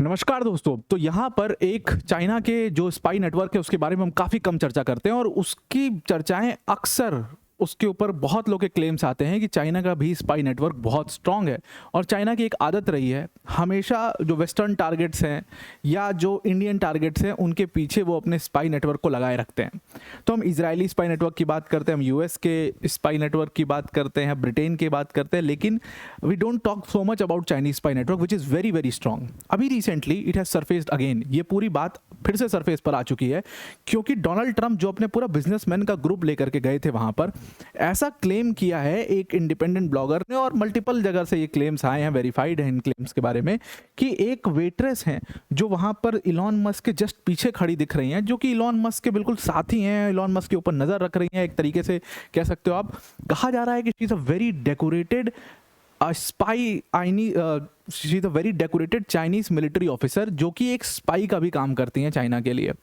नमस्कार दोस्तों। तो यहाँ पर एक चाइना के जो स्पाई नेटवर्क है उसके बारे में हम काफ़ी कम चर्चा करते हैं और उसकी चर्चाएं अक्सर उसके ऊपर बहुत लोग के क्लेम्स आते हैं कि चाइना का भी स्पाई नेटवर्क बहुत स्ट्रांग है। और चाइना की एक आदत रही है हमेशा जो वेस्टर्न टारगेट्स हैं या जो इंडियन टारगेट्स हैं उनके पीछे वो अपने स्पाई नेटवर्क को लगाए रखते हैं। तो हम इजरायली स्पाई नेटवर्क की बात करते हैं, हम यूएस के स्पाई नेटवर्क की बात करते हैं, ब्रिटेन की बात करते हैं, लेकिन we don't talk so much about Chinese spy network which is very very strong. अभी recently it has surfaced again, ये पूरी बात फिर से सरफेस पर आ चुकी है क्योंकि डोनाल्ड ट्रंप जो अपने पूरा बिजनेसमैन का ग्रुप लेकर के गए थे वहां पर, ऐसा क्लेम किया है एक इंडिपेंडेंट ब्लॉगर ने और मल्टीपल जगह से ये क्लेम्स आए हैं, वेरीफाइड हैं इन क्लेम्स के बारे में, कि एक वेट्रेस हैं जो वहां पर इलॉन मस्क के जस्ट पीछे खड़ी दिख रही हैं, जो कि इलॉन मस्क के बिल्कुल साथी हैं, इलॉन मस्क के ऊपर नजर रख रही हैं, एक तरीके से कह सकते हो आप। कहा जा रहा है कि she is a very decorated spy she is a very decorated Chinese military officer जो कि एक स्पाई का भी काम करती हैं चाइना के लिए।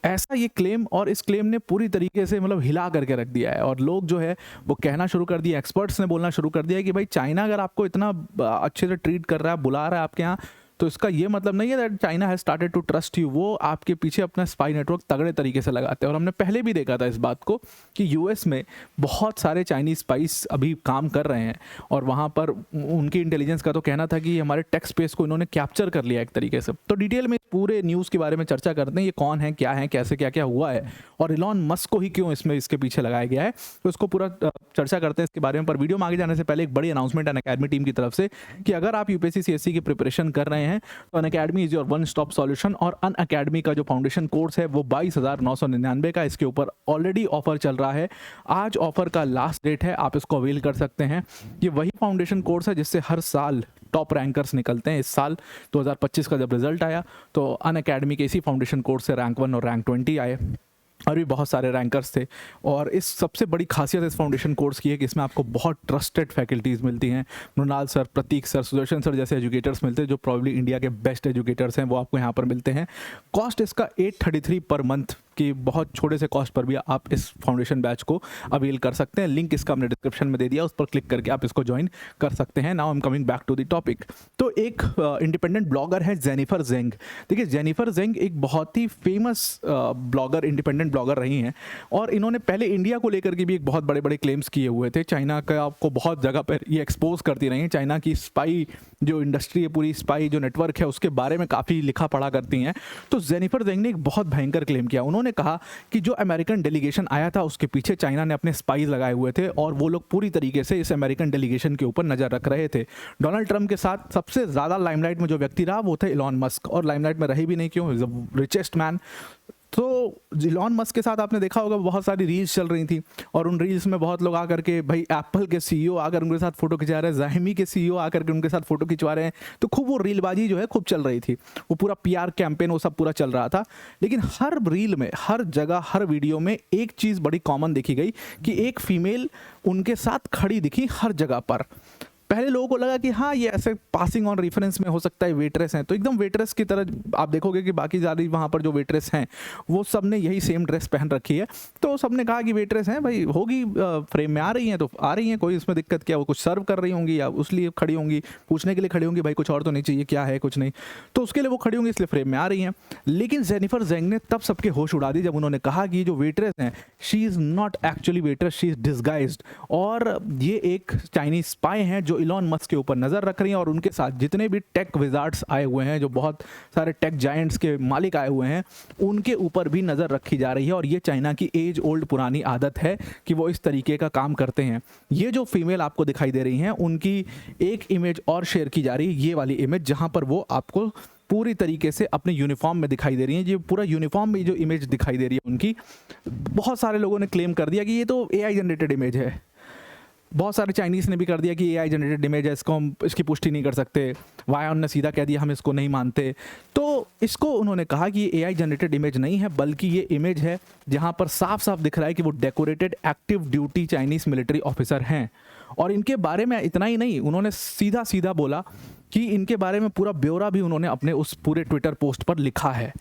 ऐसा ये क्लेम, और इस क्लेम ने पूरी तरीके से मतलब हिला करके रख दिया है और लोग जो है वो कहना शुरू कर दिया, एक्सपर्ट्स ने बोलना शुरू कर दिया कि भाई चाइना अगर आपको इतना अच्छे से ट्रीट कर रहा है, बुला रहा है आपके यहाँ, तो इसका ये मतलब नहीं है that China has started to trust you. वो आपके पीछे अपना स्पाई नेटवर्क तगड़े तरीके से लगाते हैं। और हमने पहले भी देखा था इस बात को कि यूएस में बहुत सारे चाइनीज स्पाइस अभी काम कर रहे हैं और वहाँ पर उनकी इंटेलिजेंस का तो कहना था कि हमारे टेक स्पेस को इन्होंने कैप्चर कर लिया एक तरीके से। तो डिटेल में पूरे न्यूज़ के बारे में चर्चा करते हैं, ये कौन है, क्या है, कैसे क्या क्या हुआ है और इलॉन मस्क को ही क्यों इसमें इसके पीछे लगाया गया है, तो इसको पूरा चर्चा करते हैं इसके बारे में। पर वीडियो में आगे जाने से पहले एक बड़ी अनाउंसमेंट अनअकैडमी टीम की तरफ से कि अगर आप यूपीएससी सीएससी की प्रिपरेशन कर रहे हैं तो Unacademy is your one stop solution. और अनअकैडमी का जो फाउंडेशन कोर्स है वो 22,999 का, इसके ऊपर ऑलरेडी ऑफर चल रहा है। आज ऑफर का लास्ट डेट है, आप इसको अवेल कर सकते हैं। ये वही फाउंडेशन कोर्स है जिससे हर साल टॉप रैंकर्स निकलते हैं। इस साल 2025 का जब रिजल्ट आया तो अनअकैडमी के इसी फाउंडेशन कोर्स से रैंक 1 और रैंक 20 आए और भी बहुत सारे रैंकर्स थे। और इस सबसे बड़ी खासियत इस फाउंडेशन कोर्स की है कि इसमें आपको बहुत ट्रस्टेड फैकल्टीज़ मिलती हैं। मृणाल सर, प्रतीक सर, सुदर्शन सर जैसे एजुकेटर्स मिलते हैं जो प्रॉब्ली इंडिया के बेस्ट एजुकेटर्स हैं, वो आपको यहाँ पर मिलते हैं। कॉस्ट इसका 833 पर मंथ की बहुत छोटे से कॉस्ट पर भी आप इस फाउंडेशन बैच को अवेल कर सकते हैं। लिंक इसका हमने डिस्क्रिप्शन में दे दिया, उस पर क्लिक करके आप इसको ज्वाइन कर सकते हैं। Now I am coming back to the topic. तो एक इंडिपेंडेंट ब्लॉगर है जेनिफर जेंग। देखिए, जेनिफर जेंग एक बहुत ही फेमस ब्लॉगर, इंडिपेंडेंट ब्लॉगर रही हैं और इन्होंने पहले इंडिया को लेकर के भी एक बहुत बड़े बड़े क्लेम्स किए हुए थे। चाइना का आपको बहुत जगह पर ये एक्सपोज करती रही हैं। चाइना की स्पाई जो इंडस्ट्री है, पूरी स्पाई जो नेटवर्क है, उसके बारे में काफ़ी लिखा पढ़ा करती हैं। तो जेनिफर जेंग ने एक बहुत भयंकर क्लेम किया। उन्होंने कहा कि जो अमेरिकन डेलीगेशन आया था उसके पीछे चाइना ने अपने स्पाइज लगाए हुए थे और वो लोग पूरी तरीके से इस अमेरिकन डेलीगेशन के ऊपर नजर रख रहे थे। डोनाल्ड ट्रंप के साथ सबसे ज़्यादा लाइमलाइट में जो व्यक्ति रहा वो थे इलॉन मस्क, और लाइमलाइट में रहे भी नहीं, क्यों, इज द रिचेस्ट मैन। तो इलॉन मस्क के साथ आपने देखा होगा बहुत सारी रील्स चल रही थी और उन रील्स में बहुत लोग आकर के, भाई एप्पल के सीईओ आकर उनके साथ फोटो खिंचा रहे हैं, ज़ाहिमी के सीईओ आकर के उनके साथ फोटो खिंचवा रहे हैं। तो खूब वो रीलबाजी जो है खूब चल रही थी, वो पूरा पीआर कैंपेन वो सब पूरा चल रहा था। लेकिन हर रील में, हर जगह, हर वीडियो में एक चीज़ बड़ी कॉमन देखी गई कि एक फीमेल उनके साथ खड़ी दिखी हर जगह पर। पहले लोगों को लगा कि हाँ ये ऐसे पासिंग ऑन रेफरेंस में हो सकता है वेट्रेस हैं, तो एकदम वेट्रेस की तरह आप देखोगे कि बाकी ज़्यादा वहाँ पर जो वेट्रेस हैं वो सब ने यही सेम ड्रेस पहन रखी है। तो सब ने कहा कि वेट्रेस हैं, भाई होगी, फ्रेम में आ रही हैं तो आ रही हैं, कोई इसमें दिक्कत क्या, वो कुछ सर्व कर रही होंगी या उसलिए खड़ी होंगी, पूछने के लिए खड़ी होंगी, भाई कुछ और तो नहीं चाहिए, क्या है, कुछ नहीं, तो उसके लिए वो खड़ी होंगी, इसलिए फ्रेम में आ रही हैं। लेकिन जेनिफर जेंग ने तब सबके होश उड़ा दी जब उन्होंने कहा कि जो वेट्रेस हैं, she is not actually waitress, she is disguised, और ये एक चाइनीज स्पाई हैं जो इलॉन मस्क के ऊपर नजर रख रही हैं और उनके साथ जितने भी टेक विजार्ड्स आए हुए हैं, जो बहुत सारे टेक जायंट्स के मालिक आए हुए हैं, उनके ऊपर भी नजर रखी जा रही है। और ये चाइना की एज ओल्ड पुरानी आदत है कि वो इस तरीके का काम करते हैं। ये जो फीमेल आपको दिखाई दे रही हैं, उनकी एक इमेज और शेयर की जा रही है, ये वाली इमेज, जहां पर वो आपको पूरी तरीके से अपने यूनिफॉर्म में दिखाई दे रही हैं। ये पूरा यूनिफॉर्म में जो इमेज दिखाई दे रही है उनकी, बहुत सारे लोगों ने क्लेम कर दिया कि ये तो एआई जनरेटेड इमेज है। बहुत सारे चाइनीज़ ने भी कर दिया कि एआई जनरेटेड इमेज है, इसको हम इसकी पुष्टि नहीं कर सकते। वायन ने सीधा कह दिया हम इसको नहीं मानते। तो इसको उन्होंने कहा कि ये एआई जनरेटेड इमेज नहीं है, बल्कि ये इमेज है जहां पर साफ साफ दिख रहा है कि वो decorated active duty Chinese military officer हैं। और इनके बारे में इतना ही नहीं, उन्होंने सीधा सीधा बोला कि इनके बारे में पूरा ब्यौरा भी उन्होंने अपने उस पूरे ट्विटर पोस्ट पर लिखा है।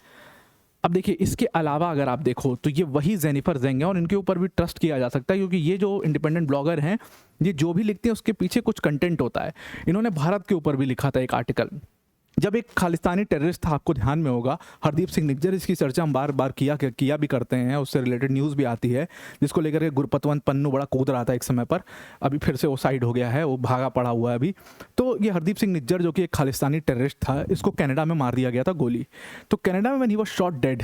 अब देखिए, इसके अलावा अगर आप देखो तो ये वही जेनिफर जेंग है और इनके ऊपर भी ट्रस्ट किया जा सकता है, क्योंकि ये जो इंडिपेंडेंट ब्लॉगर हैं, ये जो भी लिखते हैं उसके पीछे कुछ कंटेंट होता है। इन्होंने भारत के ऊपर भी लिखा था एक आर्टिकल जब एक खालिस्तानी टेररिस्ट था, आपको ध्यान में होगा, हरदीप सिंह निज्जर, इसकी चर्चा हम बार बार किया भी करते हैं, उससे रिलेटेड न्यूज़ भी आती है, जिसको लेकर के गुरपतवंत पन्नू बड़ा कूद रहा था एक समय पर, अभी फिर से वो साइड हो गया है, वो भागा पड़ा हुआ है अभी। तो ये हरदीप सिंह निज्जर जो कि एक खालिस्तानी टेररिस्ट था, इसको कनाडा में मार दिया गया था गोली। तो कनाडा में when he was shot dead,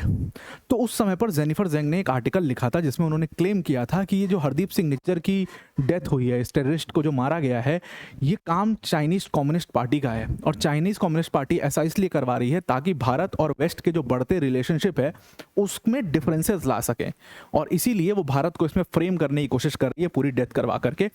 तो उस समय पर जेनिफर जेंग ने एक आर्टिकल लिखा था जिसमें उन्होंने क्लेम किया था कि ये जो हरदीप सिंह निज्जर की डेथ हुई है, इस टेररिस्ट को जो मारा गया है, ये काम चाइनीज़ कम्युनिस्ट पार्टी का है, और चाइनीज़ कम्युनिस्ट पार्टी ऐसा इसलिए करवा रही है ताकि भारत और वेस्ट के जो बढ़ते रिलेशनशिप है उसमें डिफरेंसेस ला सकें, और इसीलिए वो भारत को इसमें फ्रेम करने की कोशिश कर रही है पूरी डेथ करवा करके।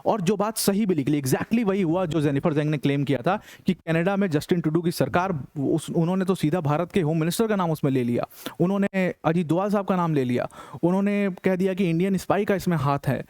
और जो बात सही भी निकली, एग्जैक्टली वही हुआ जो जेनिफर जेंग ने क्लेम किया था कि कनाडा में जस्टिन ट्रूडो की सरकार, उन्होंने तो सीधा भारत के होम मिनिस्टर का नाम उसमें ले लिया, उन्होंने अजीत डोवाल साहब का नाम ले लिया, उन्होंने कह दिया कि इंडियन स्पाई का इसमें हाथ है,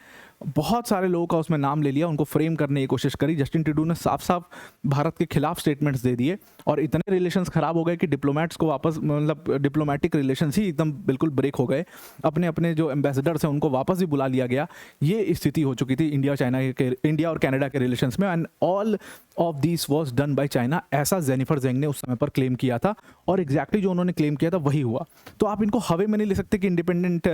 बहुत सारे लोगों का उसमें नाम ले लिया, उनको फ्रेम करने की कोशिश करी। जस्टिन ट्रूडो ने साफ साफ भारत के खिलाफ स्टेटमेंट्स दे दिए, और इतने रिलेशंस खराब हो गए कि डिप्लोमेट्स को वापस, मतलब डिप्लोमेटिक रिलेशंस ही एकदम बिल्कुल ब्रेक हो गए, अपने अपने जो एम्बेसडर्स हैं उनको वापस भी बुला लिया गया। ये स्थिति हो चुकी थी इंडिया और कनाडा के रिलेशंस में, and all of this was done by China, ऐसा जेनिफर जेंग ने उस समय पर क्लेम किया था, और एग्जैक्टली जो उन्होंने क्लेम किया था वही हुआ। तो आप इनको हवे में नहीं ले सकते कि इंडिपेंडेंट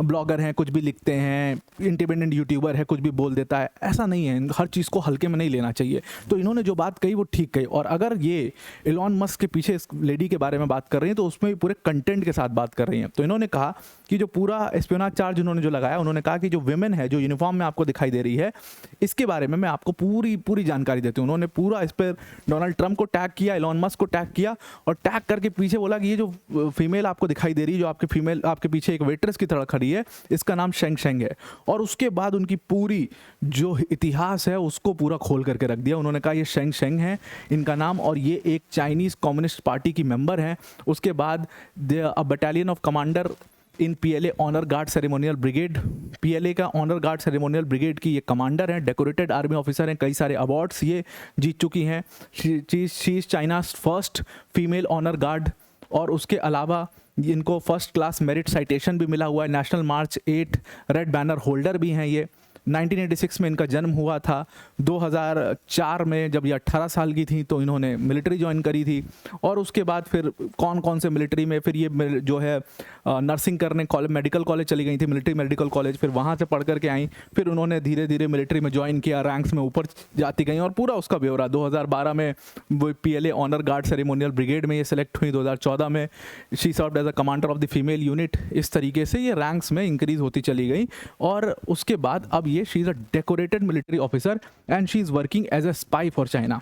ब्लॉगर हैं, कुछ भी लिखते हैं, इंडिपेंडेंट यूट्यूबर है, कुछ भी बोल देता है, ऐसा नहीं है, हर चीज़ को हल्के में नहीं लेना चाहिए। तो इन्होंने जो बात कही वो ठीक कही, और अगर ये एलॉन मस्क के पीछे इस लेडी के बारे में बात कर रही हैं तो उसमें भी पूरे कंटेंट के साथ बात कर रही हैं। तो इन्होंने कहा कि जो पूरा एस्पियोनाज चार्ज उन्होंने जो लगाया, उन्होंने कहा कि जो विमेन है जो यूनिफॉर्म में आपको दिखाई दे रही है, इसके बारे में मैं आपको पूरी जानकारी देती हूँ। उन्होंने पूरा इस पर डोनाल्ड ट्रंप को टैग किया, एलॉन मस्क को टैग किया, और टैग करके पीछे बोला कि ये जो फीमेल आपको दिखाई दे रही है, जो आपके पीछे एक वेट्रेस की तरह खड़ी है, इसका नाम शेंग शेंग है। और उसके बाद उनकी पूरी जो इतिहास है उसको पूरा खोल करके रख दिया। उन्होंने कहा ये शेंग शेंग है इनका नाम, और ये एक चाइनीज़ कम्युनिस्ट पार्टी की मेंबर हैं। उसके बाद a battalion of commander in PLA honour guard ceremonial brigade, PLA का ऑनर गार्ड सेरेमोनियल ब्रिगेड की ये कमांडर हैं, डेकोरेटेड आर्मी ऑफिसर हैं, कई सारे अवार्ड्स ये जीत चुकी हैं। She is China's first female honour guard, और उसके अलावा इनको फर्स्ट क्लास मेरिट साइटेशन भी मिला हुआ है, नेशनल मार्च 8 रेड बैनर होल्डर भी हैं ये। 1986 में इनका जन्म हुआ था। 2004 में जब ये 18 साल की थी तो इन्होंने मिलिट्री ज्वाइन करी थी, और उसके बाद फिर कौन से मिलिट्री में, फिर ये जो है नर्सिंग करने मेडिकल कॉलेज चली गई थी, मिलिट्री मेडिकल कॉलेज, फिर वहाँ से पढ़ करके आई, फिर उन्होंने धीरे धीरे मिलिट्री में ज्वाइन किया, रैंक्स में ऊपर जाती गई, और पूरा उसका ब्यौरा 2012 में वो PLA honour guard ceremonial brigade में ये सेलेक्ट हुई। 2014 में she served as a commander of the female unit. इस तरीके से ये रैंक्स में इंक्रीज होती चली गई, और उसके बाद अब ये she is a decorated military officer and she is working as a spy for China.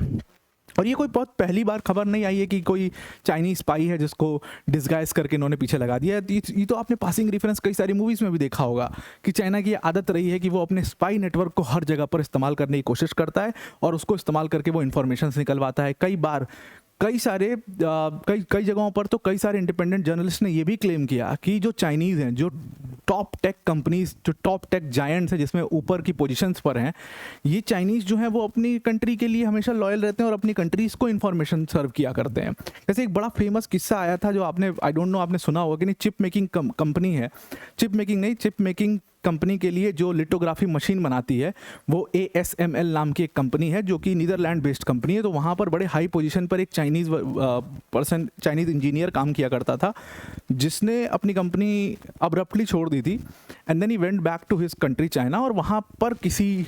और ये कोई बहुत पहली बार खबर नहीं आई है कि कोई चाइनीज स्पाई है जिसको डिस्गाइज करके इन्होंने पीछे लगा दिया है। ये तो आपने पासिंग रेफरेंस कई सारी मूवीज़ में भी देखा होगा कि चाइना की आदत रही है कि वो अपने स्पाई नेटवर्क को हर जगह पर इस्तेमाल करने की कोशिश करता है, और उसको इस्तेमाल करके वो इन्फॉर्मेशन निकलवाता है। कई जगहों पर तो कई सारे इंडिपेंडेंट जर्नलिस्ट ने ये भी क्लेम किया कि जो चाइनीज़ हैं, जो टॉप टेक कंपनीज, जो टॉप टेक जायंट्स हैं जिसमें ऊपर की पोजीशंस पर हैं, ये चाइनीज़ जो हैं वो अपनी कंट्री के लिए हमेशा लॉयल रहते हैं और अपनी कंट्रीज़ को इन्फॉर्मेशन सर्व किया करते हैं। जैसे एक बड़ा फेमस किस्सा आया था जो आपने, आई डोंट नो आपने सुना होगा कि नहीं, चिप मेकिंग कंपनी है, चिप मेकिंग कंपनी के लिए जो लिटोग्राफी मशीन बनाती है वो ASML नाम की एक कंपनी है जो कि नीदरलैंड बेस्ड कंपनी है। तो वहाँ पर बड़े हाई पोजीशन पर एक चाइनीज़ इंजीनियर काम किया करता था जिसने अपनी कंपनी अब्रप्टली छोड़ दी थी, and then he went back to his country China, और वहाँ पर किसी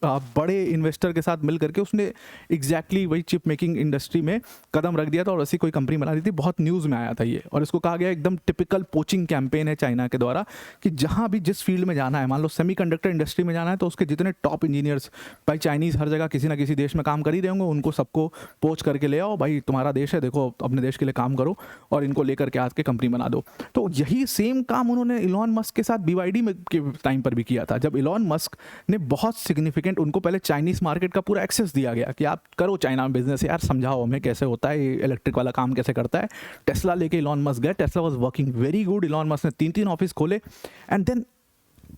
बड़े इन्वेस्टर के साथ मिल करके उसने एग्जैक्टली वही चिप मेकिंग इंडस्ट्री में कदम रख दिया था और ऐसी कोई कंपनी बना दी थी। बहुत न्यूज़ में आया था ये, और इसको कहा गया एकदम टिपिकल पोचिंग कैंपेन है चाइना के द्वारा कि जहाँ भी जिस फील्ड में जाना है, मान लो सेमीकंडक्टर इंडस्ट्री में जाना है तो उसके जितने टॉप इंजीनियर्स, भाई चाइनीज़ हर जगह किसी ना किसी देश में काम कर ही रहे होंगे, उनको सबको पोच करके ले आओ, भाई तुम्हारा देश है, देखो अपने देश के लिए काम करो, और इनको लेकर के आज के कंपनी बना दो। तो यही सेम काम उन्होंने इलॉन मस्क के साथ BYD में के टाइम पर भी किया था, जब इलॉन मस्क ने बहुत सिग्निफिकेंट, उनको पहले चाइनीज़ मार्केट का पूरा एक्सेस दिया गया कि आप करो चाइना में बिजनेस, यार समझाओ हमें कैसे होता है, ये इलेक्ट्रिक वाला काम कैसे करता है। टेस्ला लेके इलॉन मस्क गए, Tesla was working very good, Elon Musk ने 3 ऑफिस खोले, एंड देन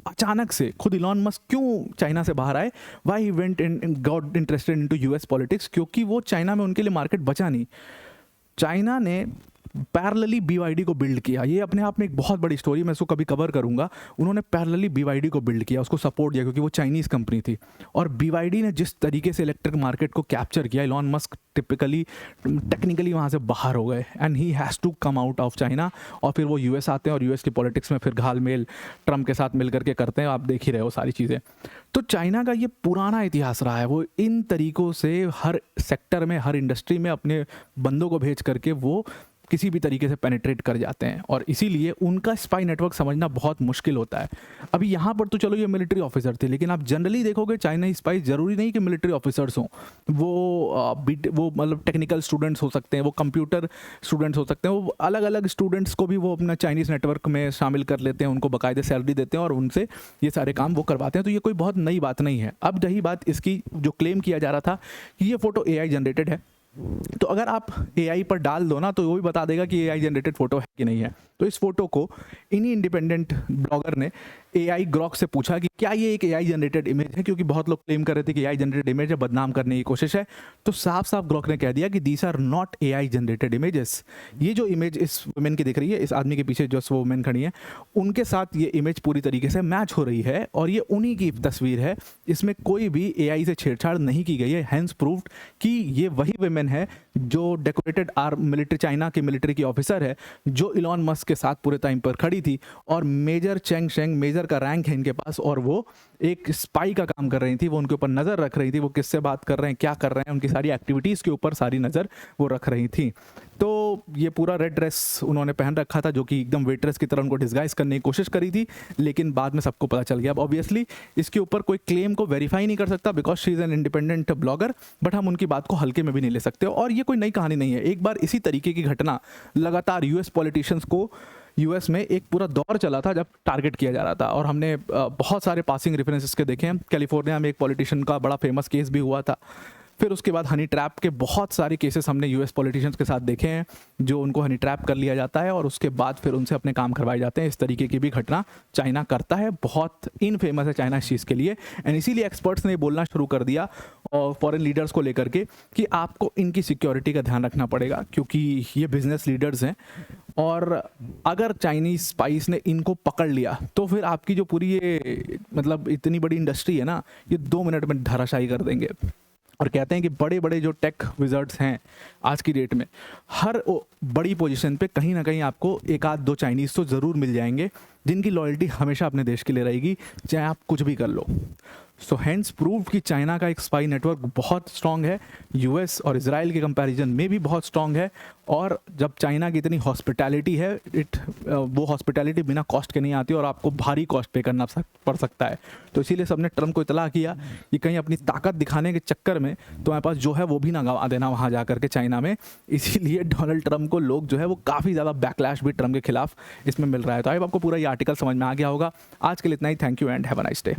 अचानक से खुद इलॉन मस्क क्यों चाइना से बाहर आए, why he went in got interested into US politics, क्योंकि वो चाइना में उनके लिए मार्केट बचा नहीं। चाइना ने पैरेलली BYD को बिल्ड किया। ये अपने आप में एक बहुत बड़ी स्टोरी, मैं इसको कभी कवर करूंगा। उन्होंने पैरेलली BYD को बिल्ड किया, उसको सपोर्ट दिया क्योंकि वो चाइनीज़ कंपनी थी। और BYD ने जिस तरीके से इलेक्ट्रिक मार्केट को कैप्चर किया, इलॉन मस्क टिपिकली टेक्निकली वहाँ से बाहर हो गए and he has to come out of China. और फिर वो US आते हैं और US की पॉलिटिक्स में फिर घाल-मेल ट्रम्प के साथ मिल करके करते हैं, आप देख ही रहे हो सारी चीज़ें। तो चाइना का ये पुराना इतिहास रहा है, वो इन तरीकों से हर सेक्टर में, हर इंडस्ट्री में अपने बंदों को भेज करके वो किसी भी तरीके से पेनिट्रेट कर जाते हैं और इसीलिए उनका स्पाई नेटवर्क समझना बहुत मुश्किल होता है। अभी यहाँ पर तो चलो ये मिलिट्री ऑफिसर थे, लेकिन आप जनरली देखोगे चाइनीज स्पाई ज़रूरी नहीं कि मिलिट्री ऑफिसर्स हों, वो मतलब टेक्निकल स्टूडेंट्स हो सकते हैं, वो कंप्यूटर स्टूडेंट्स हो सकते हैं, वो अलग अलग स्टूडेंट्स को भी वो अपना चाइनीज़ नेटवर्क में शामिल कर लेते हैं, उनको बाकायदे सैलरी देते हैं और उनसे ये सारे काम वो करवाते हैं। तो ये कोई बहुत नई बात नहीं है। अब रही बात इसकी, जो क्लेम किया जा रहा था कि ये फ़ोटो AI जनरेटेड है, तो अगर आप AI पर डाल दो ना तो वो भी बता देगा कि AI जनरेटेड फोटो है कि नहीं है। तो इस फोटो को इन्हीं इंडिपेंडेंट ब्लॉगर ने AI ग्रॉक से पूछा कि क्या ये एक AI जनरेटेड इमेज है, क्योंकि बहुत लोग क्लेम कर रहे थे कि AI जनरेटेड इमेज है, बदनाम करने की कोशिश है। तो साफ साफ ग्रॉक ने कह दिया कि these are not AI generated images. ये जो इमेज इस वुमेन की दिख रही है, इस आदमी के पीछे जो वुमेन खड़ी है, उनके साथ ये इमेज पूरी तरीके से मैच हो रही है और ये उन्हीं की तस्वीर है। इसमें कोई भी AI से छेड़छाड़ नहीं की गई है। हैंस प्रूव्ड कि ये वही वुमेन है जो डेकोरेटेड मिलिट्री, चाइना की मिलिट्री की ऑफिसर है, जो इलॉन मस्क के साथ पूरे टाइम पर खड़ी थी। और मेजर चेंग शेंग, मेजर का रैंक है इनके पास, और वो एक स्पाई का काम कर रही थी। वो उनके ऊपर नज़र रख रही थी, वो किससे बात कर रहे हैं, क्या कर रहे हैं, उनकी सारी एक्टिविटीज़ के ऊपर सारी नज़र वो रख रही थी। तो ये पूरा रेड ड्रेस उन्होंने पहन रखा था, जो कि एकदम वेट्रेस की तरह उनको डिस्गाइज करने की कोशिश करी थी, लेकिन बाद में सबको पता चल गया। अब ऑब्वियसली इसके ऊपर कोई क्लेम को वेरीफाई नहीं कर सकता because she is an independent blogger, but हम उनकी बात को हल्के में भी नहीं ले सकते। और ये कोई नई कहानी नहीं है। एक बार इसी तरीके की घटना लगातार US पॉलिटिशियंस को, US में एक पूरा दौर चला था जब टारगेट किया जा रहा था, और हमने बहुत सारे पासिंग रेफरेंसेस के देखे हैं। कैलिफोर्निया में एक पॉलिटिशियन का बड़ा फेमस केस भी हुआ था। फिर उसके बाद हनी ट्रैप के बहुत सारे केसेस हमने US पॉलिटिशियंस के साथ देखे हैं, जो उनको हनी ट्रैप कर लिया जाता है और उसके बाद फिर उनसे अपने काम करवाए जाते हैं। इस तरीके की भी घटना चाइना करता है, बहुत इनफेमस है चाइना इस चीज़ के लिए। एंड इसीलिए एक्सपर्ट्स ने बोलना शुरू कर दिया और फॉरेन लीडर्स को लेकर के कि आपको इनकी सिक्योरिटी का ध्यान रखना पड़ेगा, क्योंकि ये बिजनेस लीडर्स हैं और अगर चाइनीज स्पाइस ने इनको पकड़ लिया तो फिर आपकी जो पूरी ये मतलब इतनी बड़ी इंडस्ट्री है ना, ये 2 मिनट में धराशायी कर देंगे। और कहते हैं कि बड़े बड़े जो टेक विजर्ड्स हैं आज की डेट में, हर बड़ी पोजीशन पे कहीं ना कहीं आपको एक आध दो चाइनीज़ तो ज़रूर मिल जाएंगे, जिनकी लॉयल्टी हमेशा अपने देश के लिए रहेगी, चाहे आप कुछ भी कर लो। सो हैंस प्रूव्ड कि चाइना का एक स्पाई नेटवर्क बहुत स्ट्रॉन्ग है, US और इजराइल के कंपैरिजन में भी बहुत स्ट्रॉन्ग है। और जब चाइना की इतनी हॉस्पिटैलिटी है, वो हॉस्पिटैलिटी बिना कॉस्ट के नहीं आती और आपको भारी कॉस्ट पे करना पड़ सकता है। तो इसीलिए सबने ट्रम्प को इतला किया कि कहीं अपनी ताकत दिखाने के चक्कर में तुम्हारे पास जो है वो भी ना गंवा देना वहाँ जा करके चाइना में। इसीलिए डोनाल्ड ट्रम्प को लोग जो है वो काफ़ी ज़्यादा बैकलैश भी ट्रम्प के खिलाफ इसमें मिल रहा है। तो आई आपको पूरा ये आर्टिकल समझ में आ गया होगा। आज के लिए इतना ही। Thank you and have a nice day.